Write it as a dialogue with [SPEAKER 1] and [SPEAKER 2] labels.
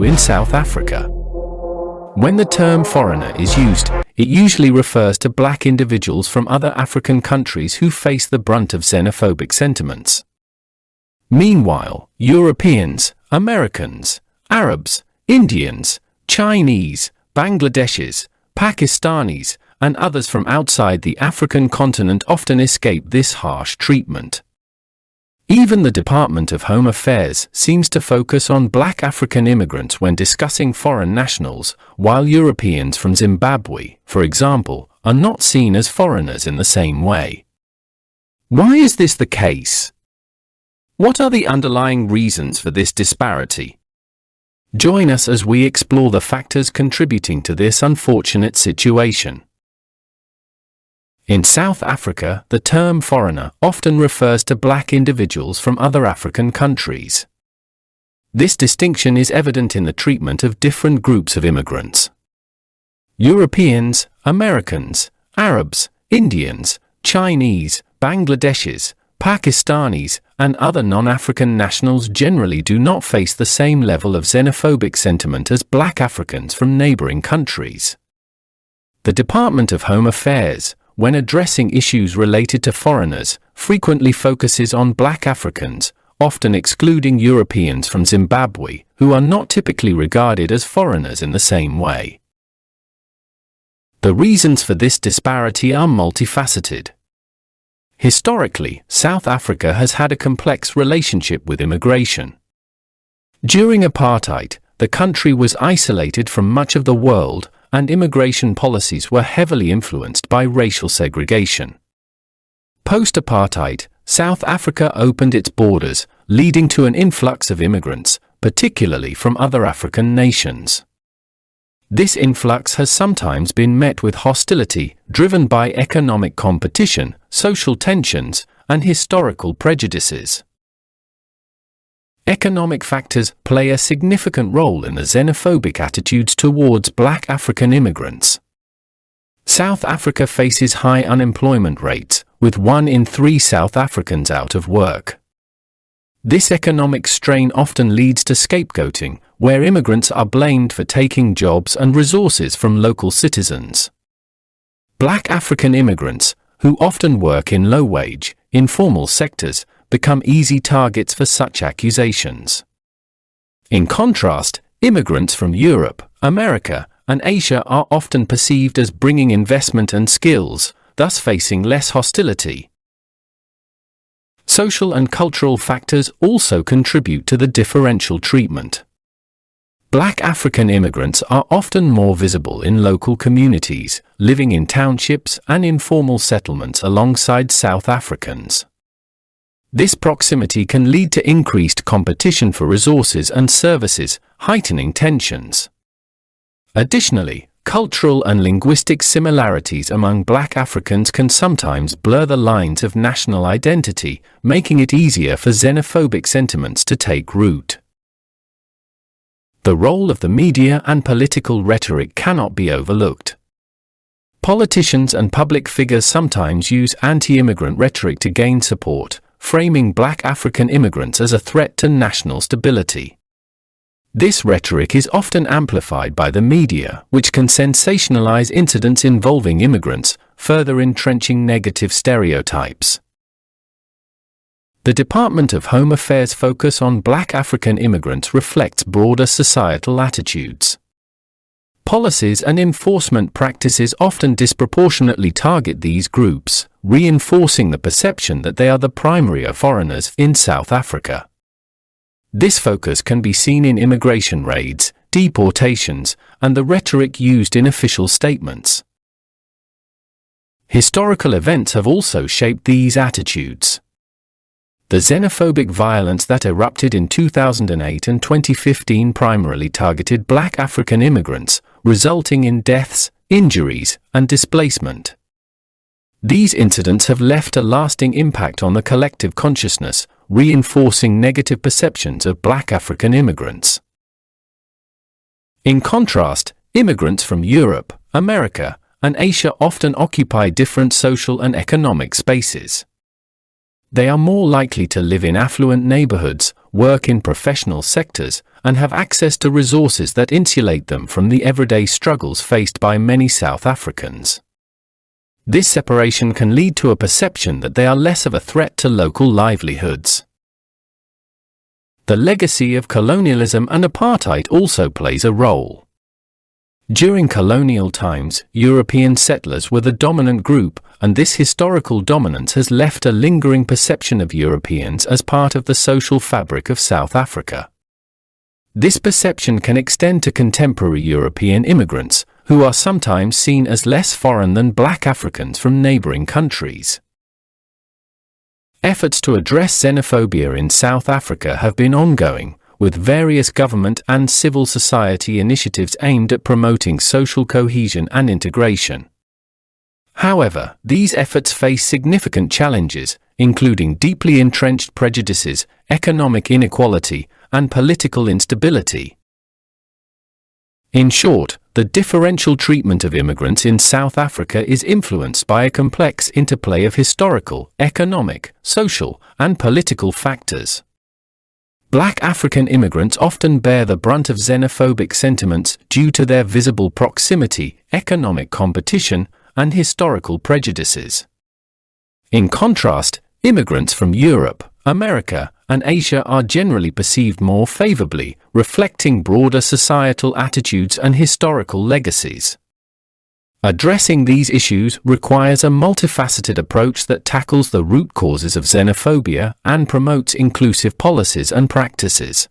[SPEAKER 1] in South Africa. When the term foreigner is used, it usually refers to black individuals from other African countries who face the brunt of xenophobic sentiments. Meanwhile, Europeans, Americans, Arabs, Indians, Chinese, Bangladeshis, Pakistanis, and others from outside the African continent often escape this harsh treatment. Even the Department of Home Affairs seems to focus on black African immigrants when discussing foreign nationals, while Europeans from Zimbabwe, for example, are not seen as foreigners in the same way. Why is this the case? What are the underlying reasons for this disparity? Join us as we explore the factors contributing to this unfortunate situation. In South Africa, the term foreigner often refers to black individuals from other African countries. This distinction is evident in the treatment of different groups of immigrants. Europeans, Americans, Arabs, Indians, Chinese, Bangladeshis, Pakistanis, and other non-African nationals generally do not face the same level of xenophobic sentiment as black Africans from neighboring countries. The Department of Home Affairs, when addressing issues related to foreigners, frequently focuses on black Africans, often excluding Europeans from Zimbabwe, who are not typically regarded as foreigners in the same way. The reasons for this disparity are multifaceted. Historically, South Africa has had a complex relationship with immigration. During apartheid, the country was isolated from much of the world, and immigration policies were heavily influenced by racial segregation. Post-apartheid, South Africa opened its borders, leading to an influx of immigrants, particularly from other African nations. This influx has sometimes been met with hostility, driven by economic competition, social tensions, and historical prejudices. Economic factors play a significant role in the xenophobic attitudes towards black African immigrants. South Africa faces high unemployment rates, with 1 in 3 South Africans out of work. This economic strain often leads to scapegoating, where immigrants are blamed for taking jobs and resources from local citizens. Black African immigrants, who often work in low-wage, informal sectors, become easy targets for such accusations. In contrast, immigrants from Europe, America, and Asia are often perceived as bringing investment and skills, thus facing less hostility. Social and cultural factors also contribute to the differential treatment. Black African immigrants are often more visible in local communities, living in townships and informal settlements alongside South Africans. This proximity can lead to increased competition for resources and services, heightening tensions. Additionally, cultural and linguistic similarities among black Africans can sometimes blur the lines of national identity, making it easier for xenophobic sentiments to take root. The role of the media and political rhetoric cannot be overlooked. Politicians and public figures sometimes use anti-immigrant rhetoric to gain support, framing black African immigrants as a threat to national stability. This rhetoric is often amplified by the media, which can sensationalize incidents involving immigrants, further entrenching negative stereotypes. The Department of Home Affairs' focus on black African immigrants reflects broader societal attitudes. Policies and enforcement practices often disproportionately target these groups, reinforcing the perception that they are the primary foreigners in South Africa. This focus can be seen in immigration raids, deportations, and the rhetoric used in official statements. Historical events have also shaped these attitudes. The xenophobic violence that erupted in 2008 and 2015 primarily targeted black African immigrants, resulting in deaths, injuries, and displacement. These incidents have left a lasting impact on the collective consciousness, reinforcing negative perceptions of black African immigrants. In contrast, immigrants from Europe, America, and Asia often occupy different social and economic spaces. They are more likely to live in affluent neighborhoods, work in professional sectors, and have access to resources that insulate them from the everyday struggles faced by many South Africans. This separation can lead to a perception that they are less of a threat to local livelihoods. The legacy of colonialism and apartheid also plays a role. During colonial times, European settlers were the dominant group, and this historical dominance has left a lingering perception of Europeans as part of the social fabric of South Africa. This perception can extend to contemporary European immigrants, who are sometimes seen as less foreign than black Africans from neighboring countries. Efforts to address xenophobia in South Africa have been ongoing, with various government and civil society initiatives aimed at promoting social cohesion and integration. However, these efforts face significant challenges, including deeply entrenched prejudices, economic inequality, and political instability. In short, the differential treatment of immigrants in South Africa is influenced by a complex interplay of historical, economic, social, and political factors. Black African immigrants often bear the brunt of xenophobic sentiments due to their visible proximity, economic competition, and historical prejudices. In contrast, immigrants from Europe, America, and Asia are generally perceived more favorably, reflecting broader societal attitudes and historical legacies. Addressing these issues requires a multifaceted approach that tackles the root causes of xenophobia and promotes inclusive policies and practices.